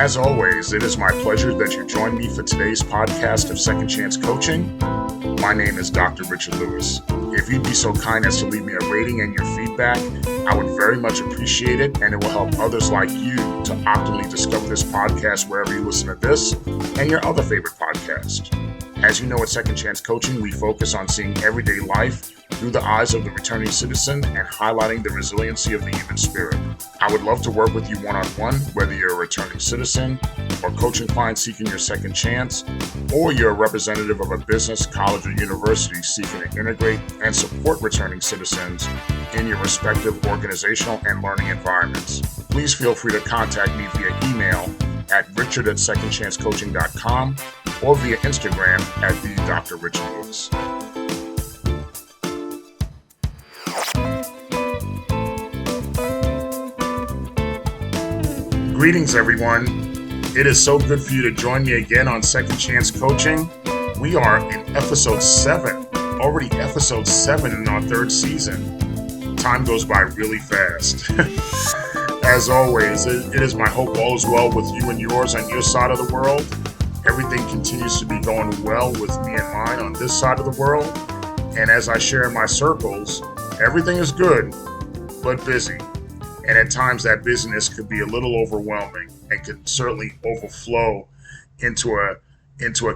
As always, it is my pleasure that you join me for today's podcast of Second Chance Coaching. My name is Dr. Richard Lewis. If you'd be so kind as to leave me a rating and your feedback, I would very much appreciate it, and it will help others like you to optimally discover this podcast wherever you listen to this and your other favorite podcast. As you know, at Second Chance Coaching, we focus on seeing everyday life through the eyes of the returning citizen and highlighting the resiliency of the human spirit. I would love to work with you one-on-one, whether you're a returning citizen or coaching client seeking your second chance, or you're a representative of a business, college, or university seeking to integrate and support returning citizens in your respective organizational and learning environments. Please feel free to contact me via email at richard@secondchancecoaching.com or via Instagram at @the_Dr.RichardLewis. Greetings, everyone. It is so good for you to join me again on Second Chance Coaching. We are in episode 7, already episode 7 in our 3rd season. Time goes by really fast. As always, it is my hope all is well with you and yours on your side of the world. Everything continues to be going well with me and mine on this side of the world. And as I share in my circles, everything is good, but busy. And at times that busyness could be a little overwhelming and can certainly overflow into a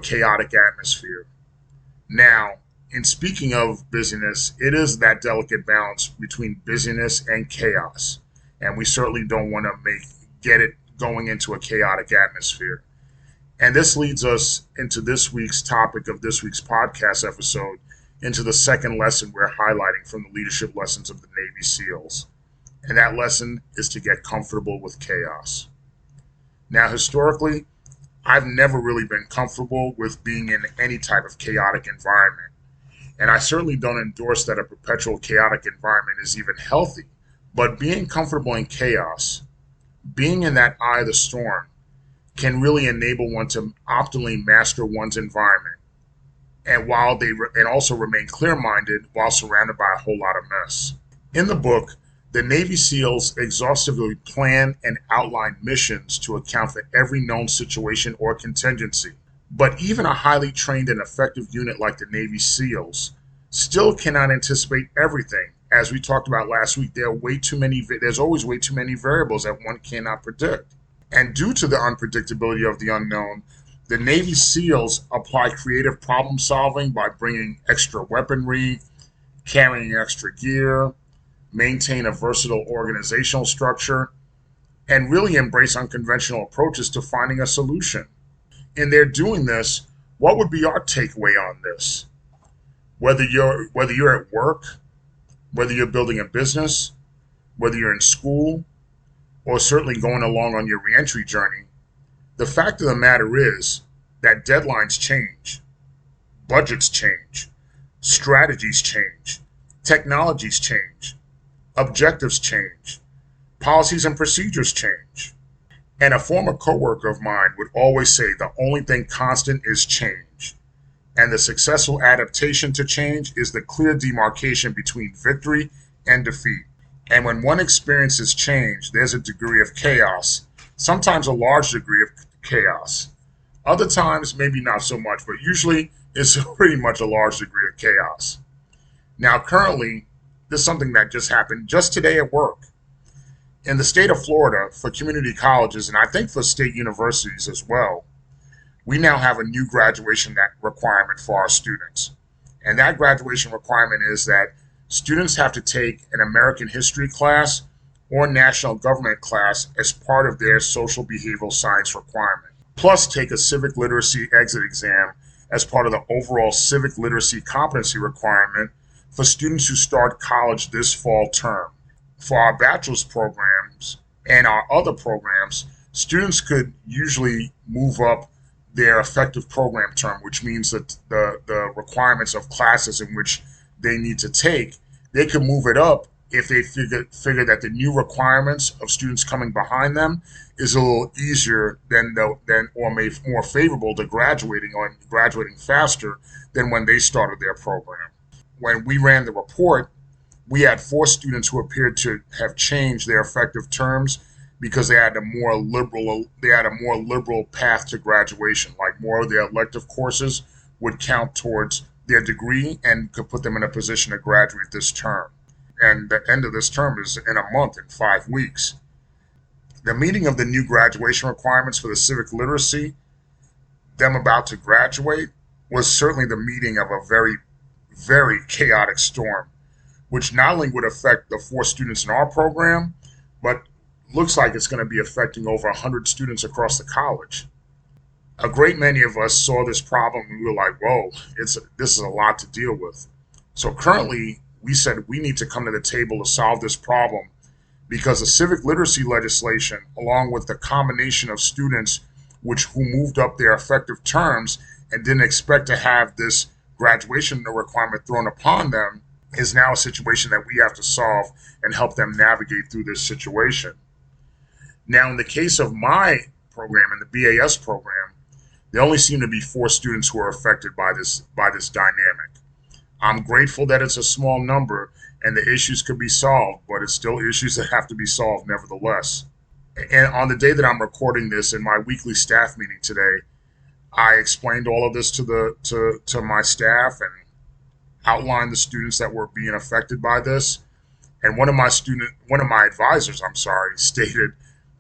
chaotic atmosphere. Now, in speaking of busyness, it is that delicate balance between busyness and chaos. And we certainly don't want to get it going into a chaotic atmosphere. And this leads us into this week's topic of this week's podcast episode, into the second lesson we're highlighting from the leadership lessons of the Navy SEALs. And that lesson is to get comfortable with chaos. Now, historically, I've never really been comfortable with being in any type of chaotic environment. And I certainly don't endorse that a perpetual chaotic environment is even healthy. But being comfortable in chaos, being in that eye of the storm, can really enable one to optimally master one's environment. And also remain clear-minded while surrounded by a whole lot of mess. In the book, the Navy SEALs exhaustively plan and outline missions to account for every known situation or contingency. But even a highly trained and effective unit like the Navy SEALs still cannot anticipate everything. As we talked about last week, there's always way too many variables that one cannot predict. And due to the unpredictability of the unknown, the Navy SEALs apply creative problem solving by bringing extra weaponry, carrying extra gear, maintain a versatile organizational structure, and really embrace unconventional approaches to finding a solution. In their doing this, what would be our takeaway on this? Whether you're at work, whether you're building a business, whether you're in school, or certainly going along on your reentry journey, the fact of the matter is that deadlines change, budgets change, strategies change, technologies change, objectives change, policies and procedures change. And a former coworker of mine would always say the only thing constant is change. And the successful adaptation to change is the clear demarcation between victory and defeat. And when one experiences change, there's a degree of chaos, sometimes a large degree of chaos. Other times, maybe not so much, but usually it's pretty much a large degree of chaos. Now, currently, this is something that just happened just today at work. In the state of Florida, for community colleges, and I think for state universities as well, we now have a new graduation requirement for our students. And that graduation requirement is that students have to take an American history class or national government class as part of their social behavioral science requirement, plus take a civic literacy exit exam as part of the overall civic literacy competency requirement for students who start college this fall term. For our bachelor's programs and our other programs, students could usually move up their effective program term, which means that the requirements of classes in which they need to take, they can move it up if they figure that the new requirements of students coming behind them is a little easier more favorable to graduating faster than when they started their program. When we ran the report, we had 4 students who appeared to have changed their effective terms because they had a more liberal path to graduation. Like more of their elective courses would count towards their degree and could put them in a position to graduate this term. And the end of this term is in a month, in 5 weeks. The meeting of the new graduation requirements for the civic literacy, them about to graduate, was certainly the meeting of a very, very chaotic storm, which not only would affect the 4 students in our program, but looks like it's going to be affecting over 100 students across the college. A great many of us saw this problem and we were like, whoa, this is a lot to deal with. So currently, we said we need to come to the table to solve this problem, because the civic literacy legislation, along with the combination of students who moved up their effective terms and didn't expect to have this graduation requirement thrown upon them, is now a situation that we have to solve and help them navigate through this situation. Now, in the case of my program, in the BAS program, there only seem to be 4 students who are affected by this dynamic. I'm grateful that it's a small number and the issues could be solved, but it's still issues that have to be solved nevertheless. And on the day that I'm recording this, in my weekly staff meeting today, I explained all of this to my staff and outlined the students that were being affected by this. And one of my advisors, stated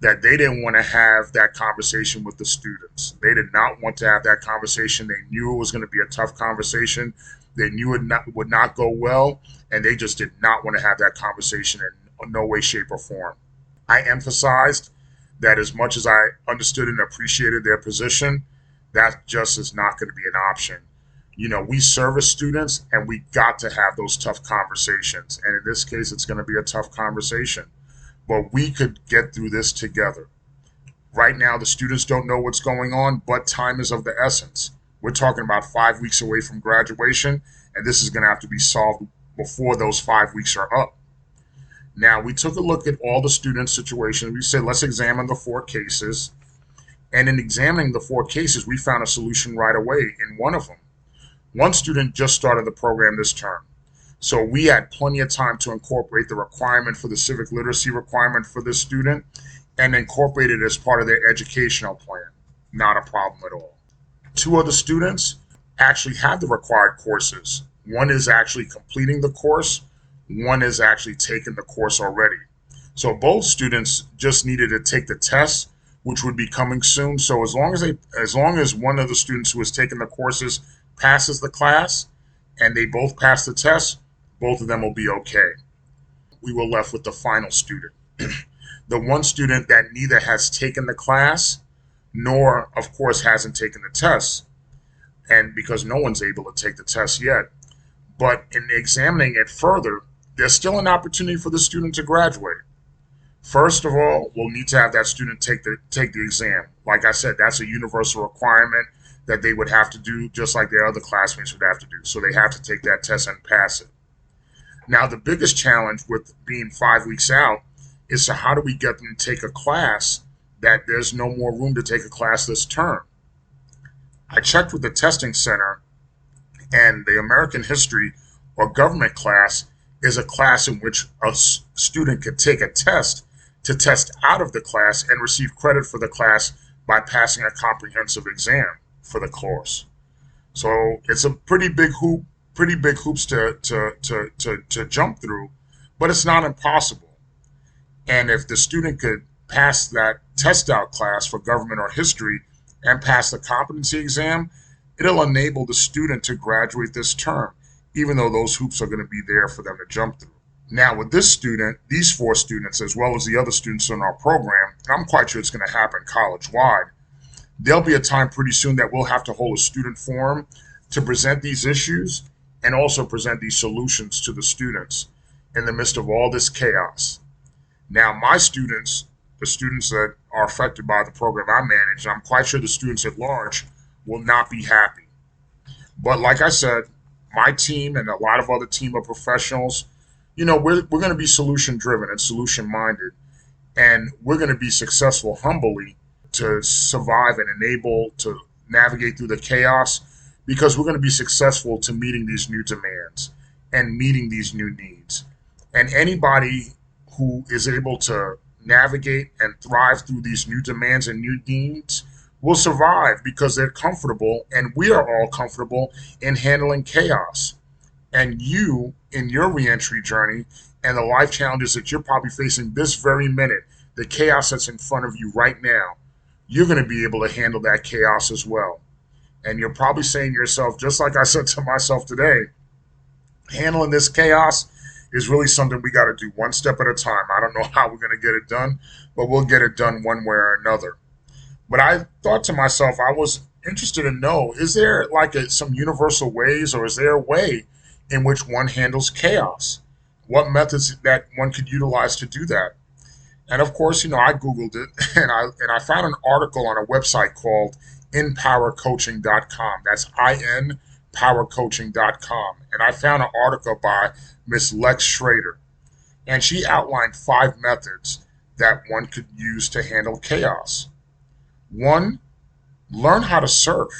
that they didn't want to have that conversation with the students. They did not want to have that conversation. They knew it was going to be a tough conversation. They knew it would not go well, and they just did not want to have that conversation in no way, shape, or form. I emphasized that as much as I understood and appreciated their position, that just is not going to be an option. You know, we service students, and we got to have those tough conversations. And in this case, it's going to be a tough conversation. But we could get through this together. Right now, the students don't know what's going on, but time is of the essence. We're talking about 5 weeks away from graduation, and this is going to have to be solved before those 5 weeks are up. Now, we took a look at all the student situations. We said, let's examine the 4 cases. And in examining the 4 cases, we found a solution right away in one of them. One student just started the program this term. So we had plenty of time to incorporate the requirement for the civic literacy requirement for this student and incorporate it as part of their educational plan. Not a problem at all. 2 other students actually have the required courses. One is actually completing the course. One is actually taking the course already. So both students just needed to take the test, which would be coming soon. So as long as one of the students who is taking the courses passes the class and they both pass the test, both of them will be okay. We were left with the final student. The one student that neither has taken the class nor, of course, hasn't taken the test, and because no one's able to take the test yet. But in examining it further, there's still an opportunity for the student to graduate. First of all, we'll need to have that student take the exam. Like I said, that's a universal requirement that they would have to do, just like their other classmates would have to do. So they have to take that test and pass it. Now, the biggest challenge with being 5 weeks out is how do we get them to take a class that there's no more room to take a class this term. I checked with the testing center, and the American history or government class is a class in which a student could take a test to test out of the class and receive credit for the class by passing a comprehensive exam for the course. So it's a pretty big hoops to jump through, but it's not impossible. And if the student could pass that test out class for government or history and pass the competency exam, it'll enable the student to graduate this term, even though those hoops are going to be there for them to jump through. Now, with this student, these 4 students, as well as the other students in our program, and I'm quite sure it's going to happen college-wide, there'll be a time pretty soon that we'll have to hold a student forum to present these issues and also present these solutions to the students in the midst of all this chaos. Now, my students, the students that are affected by the program I manage, I'm quite sure the students at large will not be happy. But like I said, my team and a lot of other team of professionals, you know, we're going to be solution driven and solution minded, and we're going to be successful humbly to survive and enable to navigate through the chaos, because we're going to be successful to meeting these new demands and meeting these new needs. And anybody who is able to navigate and thrive through these new demands and new needs will survive because they're comfortable, and we are all comfortable in handling chaos. And you, in your reentry journey and the life challenges that you're probably facing this very minute, the chaos that's in front of you right now, you're going to be able to handle that chaos as well. And you're probably saying to yourself, just like I said to myself today, handling this chaos is really something we got to do one step at a time. I don't know how we're going to get it done, but we'll get it done one way or another. But I thought to myself, I was interested to know, is there like some universal ways, or is there a way in which one handles chaos? What methods that one could utilize to do that? And of course, I Googled it and I found an article on a website called inpowercoaching.com. That's inpowercoaching.com. And I found an article by Miss Lex Schrader. And she outlined 5 methods that one could use to handle chaos. 1, learn how to surf.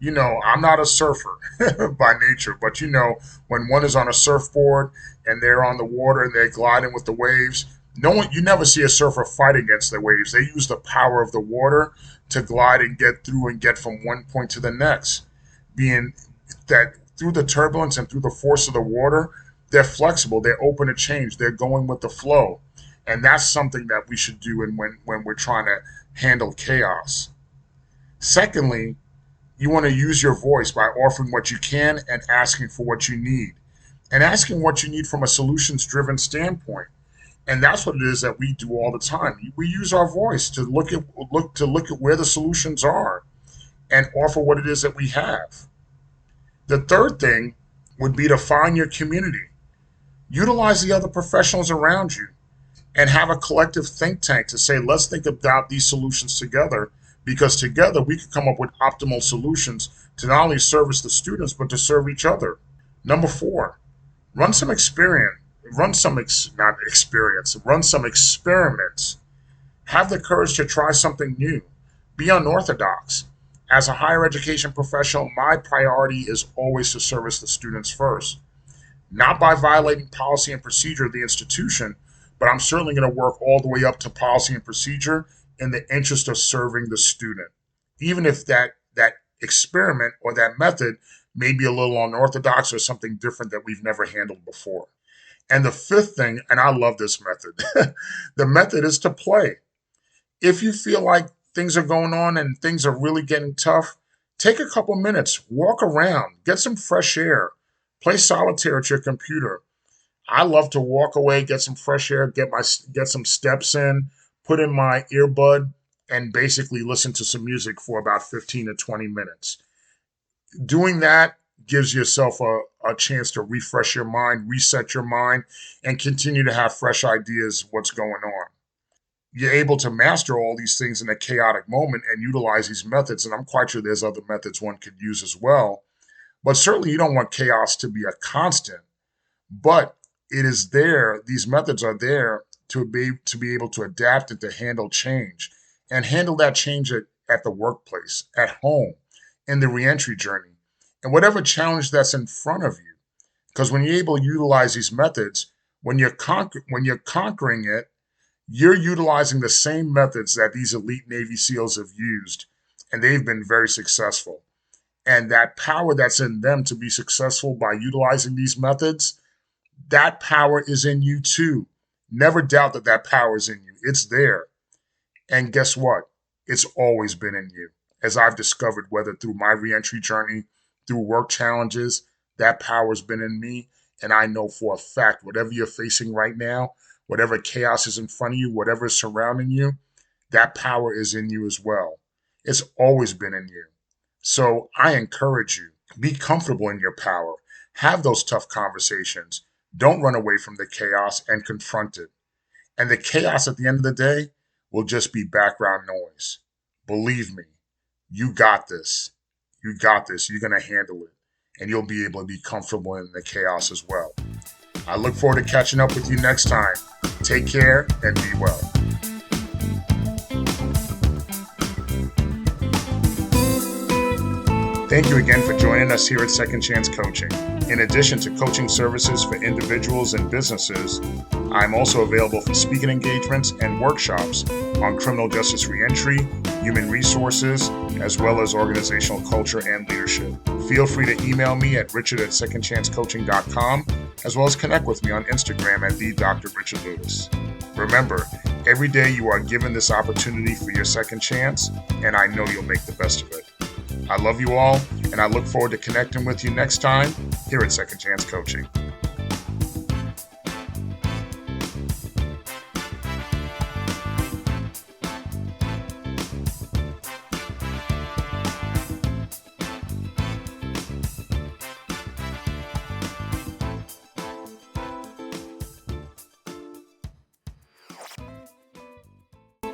I'm not a surfer by nature, but when one is on a surfboard and they're on the water and they're gliding with the waves, you never see a surfer fight against the waves. They use the power of the water to glide and get through and get from one point to the next. Being that through the turbulence and through the force of the water, they're flexible, they're open to change, they're going with the flow. And that's something that we should do when we're trying to handle chaos. Secondly, you want to use your voice by offering what you can and asking for what you need. And asking what you need from a solutions-driven standpoint. And that's what it is that we do all the time. We use our voice to look at where the solutions are and offer what it is that we have. The third thing would be to find your community. Utilize the other professionals around you and have a collective think tank to say, let's think about these solutions together, because together we can come up with optimal solutions to not only service the students, but to serve each other. Number 4, run some experiments. Have the courage to try something new. Be unorthodox. As a higher education professional, my priority is always to service the students first. Not by violating policy and procedure of the institution, but I'm certainly going to work all the way up to policy and procedure in the interest of serving the student. Even if that experiment or that method may be a little unorthodox or something different that we've never handled before. And the 5th thing, and I love this method, the method is to play. If you feel like things are going on and things are really getting tough, take a couple minutes, walk around, get some fresh air, play solitaire at your computer. I love to walk away, get some fresh air, get some steps in, put in my earbud, and basically listen to some music for about 15 to 20 minutes. Doing that gives yourself a chance to refresh your mind, reset your mind, and continue to have fresh ideas of what's going on. You're able to master all these things in a chaotic moment and utilize these methods, and I'm quite sure there's other methods one could use as well. But certainly you don't want chaos to be a constant, but it is there. These methods are there to be able to adapt and to handle change, and handle that change at the workplace, at home, in the reentry journey, and whatever challenge that's in front of you. Because when you're able to utilize these methods, when you're conquering it, you're utilizing the same methods that these elite Navy SEALs have used, and they've been very successful. And that power that's in them to be successful by utilizing these methods, that power is in you too. Never doubt that power is in you. It's there. And guess what? It's always been in you. As I've discovered, whether through my reentry journey, through work challenges, that power has been in me. And I know for a fact, whatever you're facing right now, whatever chaos is in front of you, whatever is surrounding you, that power is in you as well. It's always been in you. So I encourage you, be comfortable in your power. Have those tough conversations. Don't run away from the chaos and confront it. And the chaos at the end of the day will just be background noise. Believe me, you got this. You got this. You're going to handle it. And you'll be able to be comfortable in the chaos as well. I look forward to catching up with you next time. Take care and be well. Thank you again for joining us here at Second Chance Coaching. In addition to coaching services for individuals and businesses, I'm also available for speaking engagements and workshops on criminal justice reentry, human resources, as well as organizational culture and leadership. Feel free to email me at richard@secondchancecoaching.com, as well as connect with me on Instagram at @DrRichardLewis. Remember, every day you are given this opportunity for your second chance, and I know you'll make the best of it. I love you all, and I look forward to connecting with you next time here at Second Chance Coaching.